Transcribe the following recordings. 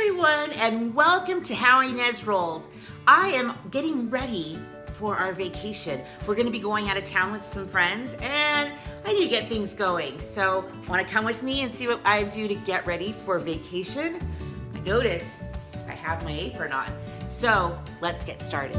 everyone, and welcome to How Ines Rolls. I am getting ready for our vacation. We're going to be going out of town with some friends, and I need to get things going. So, want to come with me and see what I do to get ready for vacation? I notice I have my apron on. So, let's get started.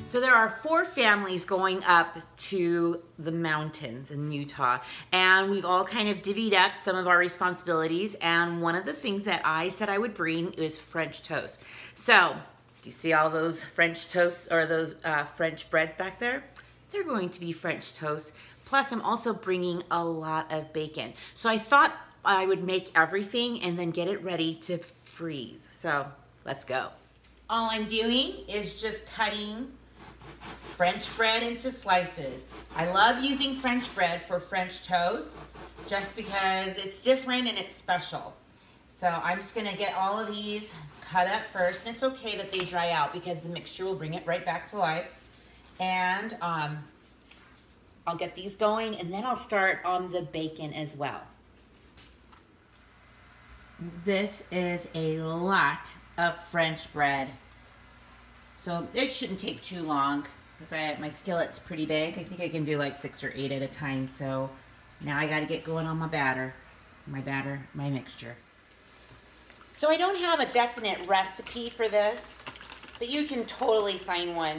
So there are 4 families going up to the mountains in Utah, and we've all kind of divvied up some of our responsibilities, and one of the things that I said I would bring is French toast. So, do you see all those French toasts or those French breads back there? They're going to be French toast. Plus, I'm also bringing a lot of bacon. So I thought I would make everything and then get it ready to freeze. So, let's go. All I'm doing is just cutting French bread into slices. I love using French bread for French toast just because it's different and it's special. So I'm just gonna get all of these cut up first, and it's okay that they dry out because the mixture will bring it right back to life. And I'll get these going, and then I'll start on the bacon as well. This is a lot of French bread, so it shouldn't take too long because my skillet's pretty big. I think I can do like 6 or 8 at a time. So now I got to get going on my mixture. So I don't have a definite recipe for this, but you can totally find one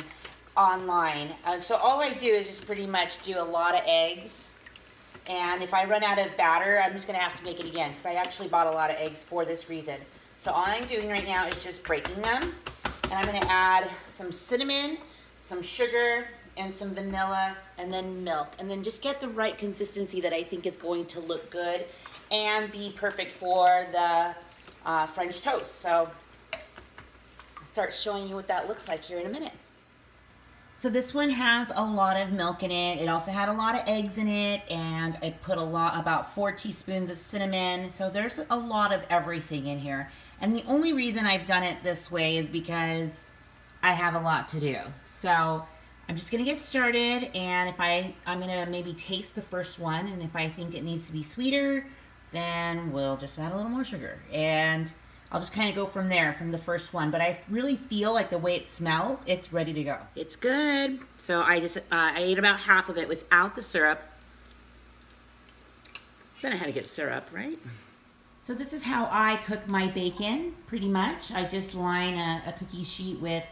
online. So all I do is just pretty much do a lot of eggs. And if I run out of batter, I'm just going to have to make it again because I actually bought a lot of eggs for this reason. So all I'm doing right now is just breaking them. And I'm going to add some cinnamon, some sugar, and some vanilla, and then milk. And then just get the right consistency that I think is going to look good and be perfect for the French toast. So I'll start showing you what that looks like here in a minute. So this one has a lot of milk in it. It also had a lot of eggs in it, and I put about 4 teaspoons of cinnamon. So there's a lot of everything in here. And the only reason I've done it this way is because I have a lot to do. So I'm just gonna get started, and I'm gonna maybe taste the first one, and if I think it needs to be sweeter, then we'll just add a little more sugar. And I'll just kind of go from there, from the first one. But I really feel like the way it smells, it's ready to go. It's good. So I ate about half of it without the syrup. Then I had to get syrup, right? So this is how I cook my bacon, pretty much. I just line a cookie sheet with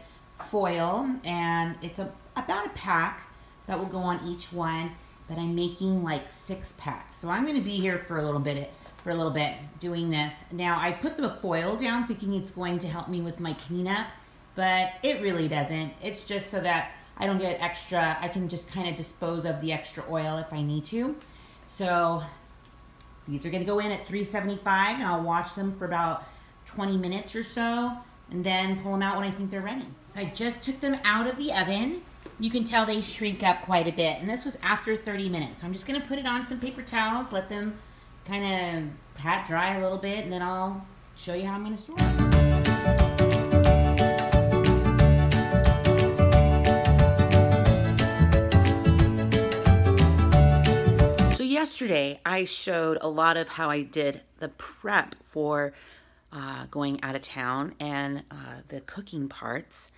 foil, and it's about a pack that will go on each one, but I'm making like 6 packs. So I'm gonna be here for a little bit doing this. Now I put the foil down thinking it's going to help me with my cleanup, but it really doesn't. It's just so that I don't get extra, I can just kind of dispose of the extra oil if I need to. So these are gonna go in at 375, and I'll watch them for about 20 minutes or so, and then pull them out when I think they're ready. So I just took them out of the oven. You can tell they shrink up quite a bit, and this was after 30 minutes. So I'm just gonna put it on some paper towels, let them kind of pat dry a little bit, and then I'll show you how I'm gonna store it. So yesterday I showed a lot of how I did the prep for going out of town and the cooking parts.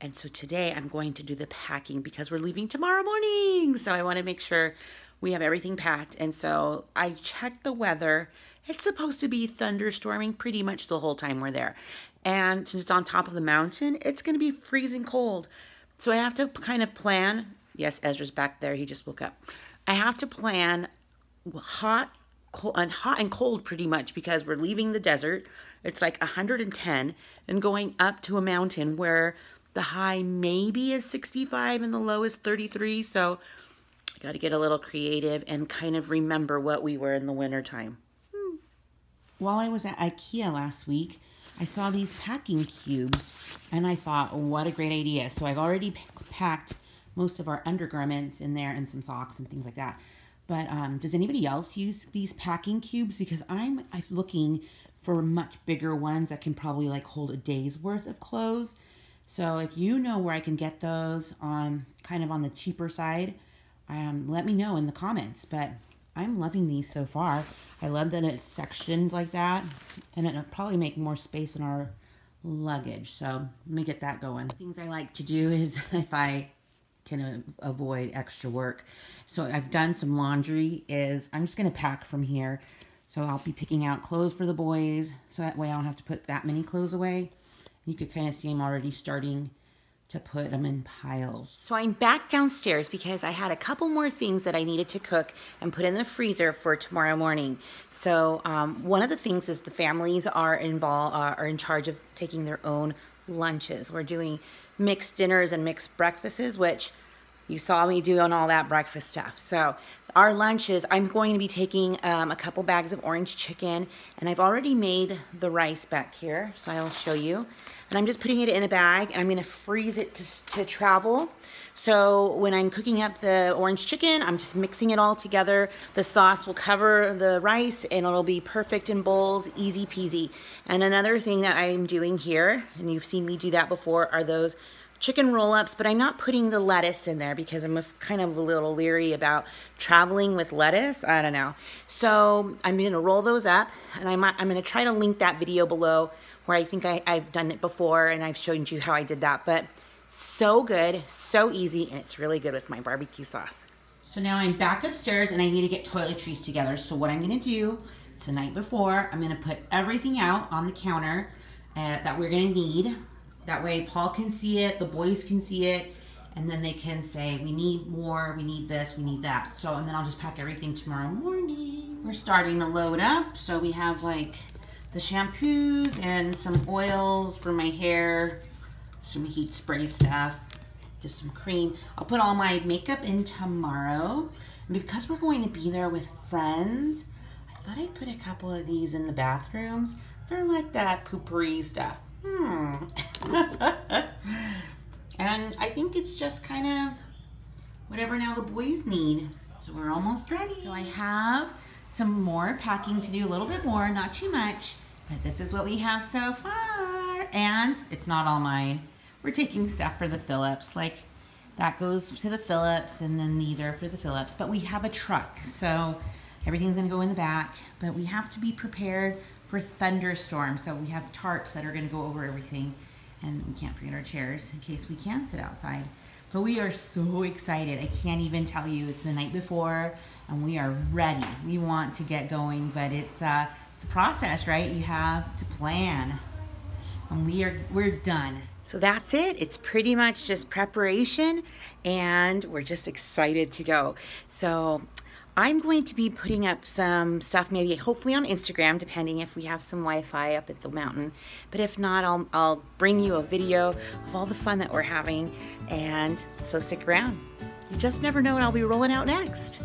And so today I'm going to do the packing because we're leaving tomorrow morning. So I want to make sure we have everything packed. And so I checked the weather. It's supposed to be thunderstorming pretty much the whole time we're there. And since it's on top of the mountain, it's going to be freezing cold. So I have to kind of plan. Yes, Ezra's back there. He just woke up. I have to plan hot and cold pretty much because we're leaving the desert. It's like 110 and going up to a mountain where the high maybe is 65 and the low is 33. So I got to get a little creative and kind of remember what we were in the wintertime. While I was at IKEA last week, I saw these packing cubes and I thought, what a great idea. So I've already packed most of our undergarments in there and some socks and things like that. But does anybody else use these packing cubes? Because I'm looking for much bigger ones that can probably like hold a day's worth of clothes. So if you know where I can get those on kind of on the cheaper side, let me know in the comments. But I'm loving these so far. I love that it's sectioned like that, and it'll probably make more space in our luggage. So let me get that going. Things I like to do is if I can avoid extra work. So I've done some laundry is I'm just going to pack from here. So I'll be picking out clothes for the boys. So that way I don't have to put that many clothes away. You could kind of see I'm already starting to put them in piles. So I'm back downstairs because I had a couple more things that I needed to cook and put in the freezer for tomorrow morning. So one of the things is the families are in charge of taking their own lunches. We're doing mixed dinners and mixed breakfasts, which you saw me doing all that breakfast stuff. So our lunches, I'm going to be taking a couple bags of orange chicken, and I've already made the rice back here, so I'll show you. And I'm just putting it in a bag, and I'm gonna freeze it to travel. So when I'm cooking up the orange chicken, I'm just mixing it all together. The sauce will cover the rice, and it'll be perfect in bowls, easy peasy. And another thing that I'm doing here, and you've seen me do that before, are those chicken roll-ups, but I'm not putting the lettuce in there because I'm kind of a little leery about traveling with lettuce. I don't know. So I'm gonna roll those up, and I'm gonna try to link that video below where I think I've done it before and I've shown you how I did that. But so good, so easy, and it's really good with my barbecue sauce. So now I'm back upstairs and I need to get toiletries together. So what I'm gonna do, it's the night before, I'm gonna put everything out on the counter that we're gonna need. That way Paul can see it, the boys can see it, and then they can say, we need more, we need this, we need that. So, and then I'll just pack everything tomorrow morning. We're starting to load up. So we have like the shampoos and some oils for my hair, some heat spray stuff, just some cream. I'll put all my makeup in tomorrow. And because we're going to be there with friends, I thought I'd put a couple of these in the bathrooms. They're like that poopery stuff. And I think it's just kind of whatever now the boys need. So we're almost ready. So I have some more packing to do, a little bit more, not too much, but this is what we have so far. And it's not all mine. We're taking stuff for the Phillips, like that goes to the Phillips, and then these are for the Phillips. But we have a truck, so everything's gonna go in the back, but we have to be prepared for thunderstorms. So we have tarps that are gonna go over everything, and we can't forget our chairs in case we can sit outside. But we are so excited. I can't even tell you. It's the night before and we are ready. We want to get going, but it's a process, right? You have to plan, and we're done. So that's it. It's pretty much just preparation, and we're just excited to go. So I'm going to be putting up some stuff, maybe hopefully on Instagram, depending if we have some Wi-Fi up at the mountain. But if not, I'll bring you a video of all the fun that we're having. And so stick around. You just never know what I'll be rolling out next.